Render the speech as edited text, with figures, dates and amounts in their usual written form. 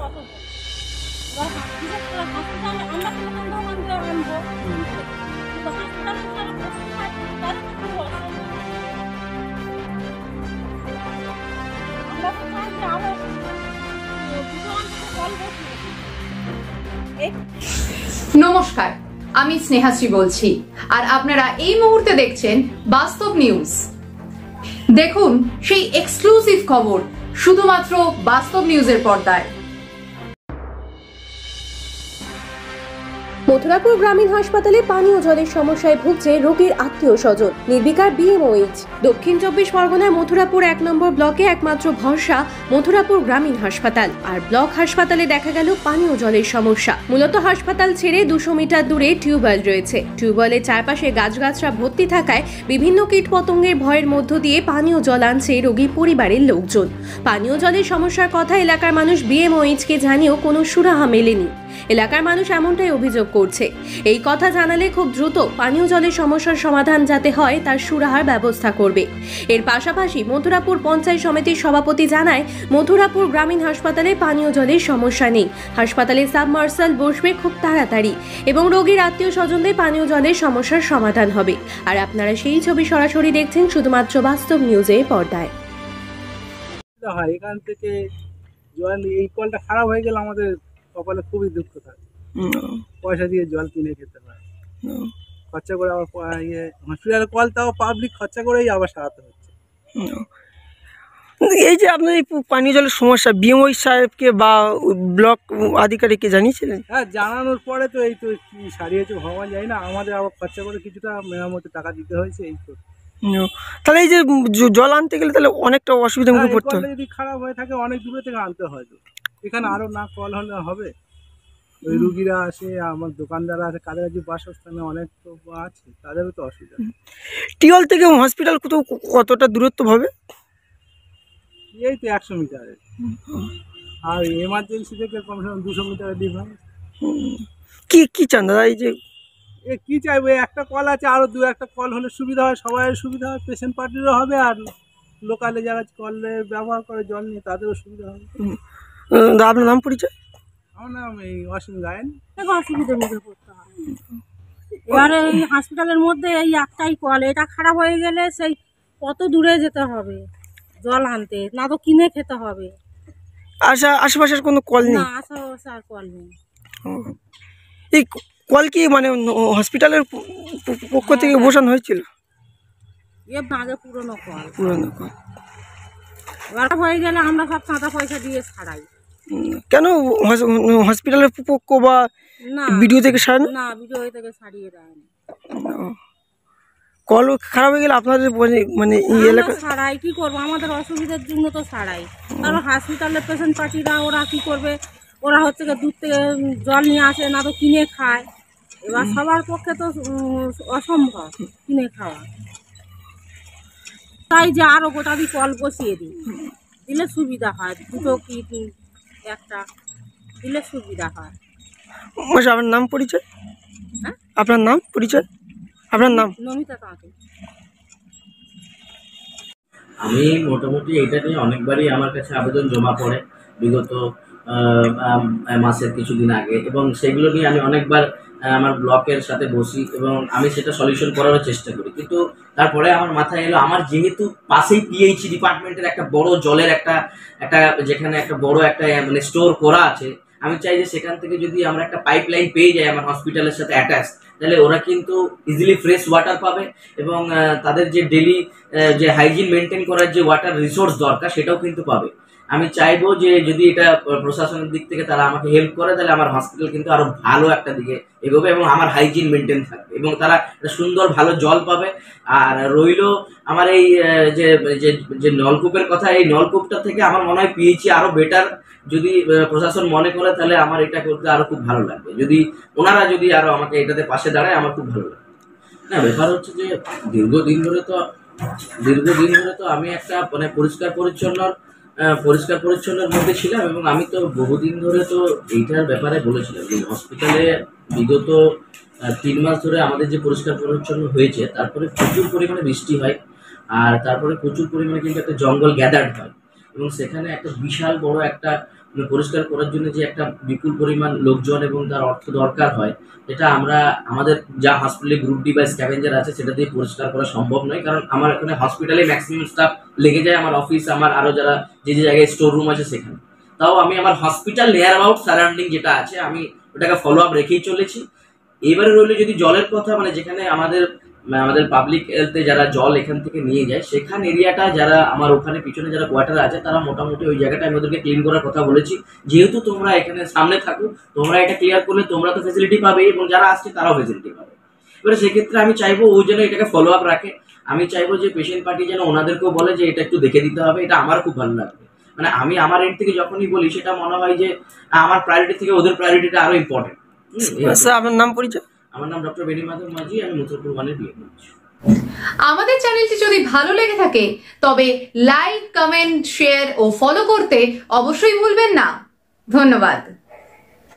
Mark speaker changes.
Speaker 1: কত এবার বিশেষ করে হসপিটালে আমরা কোনো দোকান দিয়ে আনবো কিন্তু হসপিটালে যারা ওষুধ খায় তাদের তো খুব অসুবিধা। আমরা তো চাই যে আরো দুটো অন্তত কল বসি।
Speaker 2: নমস্কার, আমি স্নেহাশ্রী বলছি, আর আপনারা এই মুহূর্তে দেখছেন বাস্তব নিউজ। দেখুন সেই এক্সক্লুসিভ খবর শুধুমাত্র বাস্তব নিউজের পর্দায়।
Speaker 3: মথুরাপুর গ্রামীণ হাসপাতালে পানীয় জলের সমস্যায় ভুগছে রোগীর আত্মীয় স্বজন। নির্বিকার বিএমওএইচ। দক্ষিণ 24 পরগনার মথুরাপুর 1 নম্বর ব্লকে একমাত্র ভরসা মথুরাপুর গ্রামীণ হাসপাতাল। আর ব্লক হাসপাতালে দেখা গেল পানীয় জলের সমস্যা। মূলত হাসপাতাল ছেড়ে 200 মিটার দূরে টিউবওয়েল রয়েছে। টিউবওয়েলের চারপাশে গাছগাছরা ভর্তি থাকায় বিভিন্ন কীটপতঙ্গের ভয়ের মধ্য দিয়ে পানীয় জল আনছে রোগীর পরিবারের লোকজন। পানীয় জলের সমস্যার কথা এলাকার মানুষ বিএমওএইচকে জানিয়েও কোনো সুরাহা মেলেনি। এলাকার মানুষ এমনটাই অভিযোগ করছে। এই কথা জানালে খুব দ্রুত পানীয় জলের সমস্যার সমাধান যাতে হয় তার সুরাহার ব্যবস্থা করবে। এর পাশাপাশি মথুরাপুর পঞ্চায়েত সমিতির সভাপতি জানায়, মথুরাপুর গ্রামীণ হাসপাতালে পানীয় জলের সমস্যা নেই। হাসপাতালে সাবমার্সাল বসবে খুব তাড়াতাড়ি এবং রোগীর আত্মীয় স্বজনদের পানীয় জলের সমস্যার সমাধান হবে। আর আপনারা সেই ছবি সরাসরি দেখছেন শুধুমাত্র বাস্তব নিউজের পর্দায়।
Speaker 4: এখান থেকে জল এই কলটা খারাপ হয়ে গেলে আমাদের কপালে খুবই দুঃখ থাকে। পয়সা দিয়ে জল কিনে খেতে হয়, খরচা করে আবার হসপিটালের কল তাও পাবলিক খরচা করেই আবার সারাতে হচ্ছে।
Speaker 5: এই যে আপনার এই পানীয় জলের সমস্যা বিএমওই সাহেবকে বা ব্লক আধিকারিককে জানিয়েছিলেন?
Speaker 4: হ্যাঁ, জানানোর পরে তো এই তো কি সারিয়েছে ভগবান জানি না, আমাদের আবার খরচা করে কিছুটা মেরামতের টাকা দিতে হয়েছে। এই তো
Speaker 5: তাহলে এই যে জল আনতে গেলে তাহলে অনেকটা অসুবিধার মুখে পড়তে হয়।
Speaker 4: যদি খারাপ হয়ে থাকে অনেক দূরে থেকে আনতে হয়, তো এখানে আরো না কল হলে হবে। ওই রুগীরা আসে, আমার দোকানদার আছে, কাদের কাছে বাসস্থানে অনেক তো আছে, তাদেরও তো অসুবিধা।
Speaker 5: টিওল থেকে হসপিটাল কতটা দূরত্ব হবে?
Speaker 4: এই তো 100 মিটারের, আর এমার্জেন্সি থেকে কমসে কম 200 মিটারের ডিফারেন্স।
Speaker 5: কি চান দাদা? এই যে
Speaker 4: কি চাইবো, একটা কল আছে, আরো একটা কল হলে সুবিধা হয়, সবাই সুবিধা হয়, পেশেন্ট পার্টিরও হবে, আর লোকালে যারা কলে ব্যবহার করে জল নিয়ে তাদেরও সুবিধা হবে।
Speaker 5: আপনার নাম পরিচয়?
Speaker 4: আমার নাম এই অসীম গায়েন।
Speaker 1: অসুবিধার মুখে পড়তে হয়। এবারে এই হসপিটালের মধ্যে এই একটাই কল, এটা খারাপ হয়ে গেলে সেই কত দূরে যেতে হবে জল আনতে, না তো কিনে খেতে হবে।
Speaker 5: আশেপাশের কোনো কল নেই?
Speaker 1: না, আশেপাশে আর কল নেই।
Speaker 5: এই কল কি মানে হসপিটালের পক্ষ থেকে বসানো হয়েছিল?
Speaker 1: আগে পুরনো কল
Speaker 5: কল
Speaker 1: হয়ে গেলে আমরা সব চাঁদা পয়সা দিয়ে ছাড়াই।
Speaker 5: কেন হসপিটালের পক্ষ বা
Speaker 1: না
Speaker 5: ভিডিও থেকে সারানো?
Speaker 1: না, ভিডিও থেকে ছাড়িয়ে দেয় না।
Speaker 5: কল খারাপ হয়ে গেলে আপনাদের মানে এই এলাকা
Speaker 1: ছাড়াই কি করবো, আমাদের অসুবিধার জন্য তো ছাড়াই। তারপর হসপিটালের পেশেন্ট পার্টিরা ওরা কি করবে, ওরা হচ্ছে দূর থেকে জল নিয়ে আসে, না তো কিনে খায়। এবার সবার পক্ষে তো অসম্ভব কিনে খাওয়া, তাই যে আরো গোটা দিয়ে কল বসিয়ে দিলে সুবিধা হয়। দুটো কি একটা দিলে সুবিধা হয়।
Speaker 5: আপনার নাম পরিচয়?
Speaker 1: হ্যাঁ,
Speaker 5: আপনার নাম পরিচয়? আপনার নাম?
Speaker 1: নমিতা তাঁতি।
Speaker 6: আমি মোটামুটি এটা নিয়ে অনেকবারই আমার কাছে আবেদন জমা পড়ে বিগত মাসের কিছুদিন আগে, এবং সেগুলো নিয়ে আমি অনেকবার আমার ব্লকের সাথে বসি এবং আমি সেটা সলিউশন করার চেষ্টা করি। কিন্তু তারপরে আমার মাথায় এলো, আমার যেহেতু পাশেই পিএইচই ডিপার্টমেন্টের একটা বড় জলের একটা যেখানে একটা বড় একটা মানে স্টোর করা আছে, আমি চাই যে সেখান থেকে যদি আমরা একটা পাইপলাইন পেয়ে যাই আমার হসপিটালের সাথে অ্যাটাচ, তাহলে ওরা কিন্তু ইজিলি ফ্রেশ ওয়াটার পাবে এবং তাদের যে ডেলি যে হাইজিন মেনটেন করার যে ওয়াটার রিসোর্স দরকার সেটাও কিন্তু পাবে। আমি চাইবো যে যদি এটা প্রশাসনের দিক থেকে তারা আমাকে হেল্প করে, তাহলে আমার হসপিটাল কিন্তু আরো ভালো একটা দিকে এগোবে এবং আমার হাইজিন মেনটেন থাকবে এবং তারা সুন্দর ভালো জল পাবে। আর রইল আমার এই যে নলকূপের কথা, এই নলকূপটা থেকে আমার মনে হয় পিএইচই আরো বেটার। যদি প্রশাসন মনে করে তাহলে আমার এটা করতে আরো খুব ভালো লাগবে, যদি ওনারা যদি আরো আমাকে এটাতে পাশে দাঁড়ায় আমার খুব ভালো লাগবে। না, ব্যাপার হচ্ছে যে দীর্ঘদিন ধরে তো আমি একটা মানে পরিষ্কার পরিচ্ছন্নের মধ্যে ছিলাম এবং আমি তো বহুদিন ধরে তো এইটার ব্যাপারে বলেছিলাম যে হসপিটালে বিগত 3 মাস ধরে আমাদের যে পরিষ্কার পরিচ্ছন্ন হয়েছে, তারপরে প্রচুর পরিমাণে বৃষ্টি হয়, আর তারপরে প্রচুর পরিমাণে কিন্তু একটা জঙ্গল গ্যাদার্ড হয় এবং সেখানে একটা বিশাল বড় একটা পরিষ্কার করার জন্য যে একটা বিপুল পরিমাণ লোকজন এবং তার অর্থ দরকার হয়, এটা আমরা আমাদের যা হসপিটালে গ্রুপ ডি বা স্ক্যাভেঞ্জার আছে সেটা দিয়ে পরিষ্কার করা সম্ভব নয়। কারণ আমার এখানে হসপিটালে ম্যাক্সিমাম স্টাফ লেগে যায়, আমার অফিস, আমার আরও যারা যে যে জায়গায় স্টোর রুম আছে সেখানে। তাও আমি আমার হসপিটাল নিয়ার অ্যাবাউট সারাউন্ডিং যেটা আছে আমি ওটাকে ফলো আপ রেখেই চলেছি। এবারে রইল যদি জলের কথা, মানে যেখানে আমাদের পাবলিক হেলথে যারা জল এখান থেকে নিয়ে যায় সেখান এরিয়াটা যারা আমার ওখানে পিছনে যারা কোয়ার্টার আছে তারা মোটামুটি ওই জায়গাটা আমি ওদেরকে ক্লিন করার কথা বলেছি। যেহেতু তোমরা এখানে সামনে থাকো, তোমরা এটা ক্লিয়ার করলে তোমরা তো ফেসিলিটি পাবে এবং যারা আসছে তারাও ফেসিলিটি পাবে। এবারে সেক্ষেত্রে আমি চাইবো ও যেন এটাকে ফলো আপ রাখে। আমি চাইবো যে পেশেন্ট পার্টি যেন ওনাদেরকেও বলে যে এটা একটু দেখে দিতে হবে। এটা আমার খুব ভালো লাগবে, মানে আমি আমার এন্ড থেকে যখনই বলি সেটা মনে হয় যে আমার প্রায়োরিটি থেকে ওদের প্রায়োরিটিটা আরো ইম্পর্টেন্ট।
Speaker 5: স্যার আপনার নাম পরিচয়?
Speaker 6: আমার নাম ডক্টর বেনি মাধব মাঝি, আমি মথুরাপুর 1-এর বিএম।
Speaker 2: আমাদের চ্যানেলটি যদি ভালো লেগে থাকে তবে লাইক, কমেন্ট, শেয়ার ও ফলো করতে অবশ্যই ভুলবেন না। ধন্যবাদ।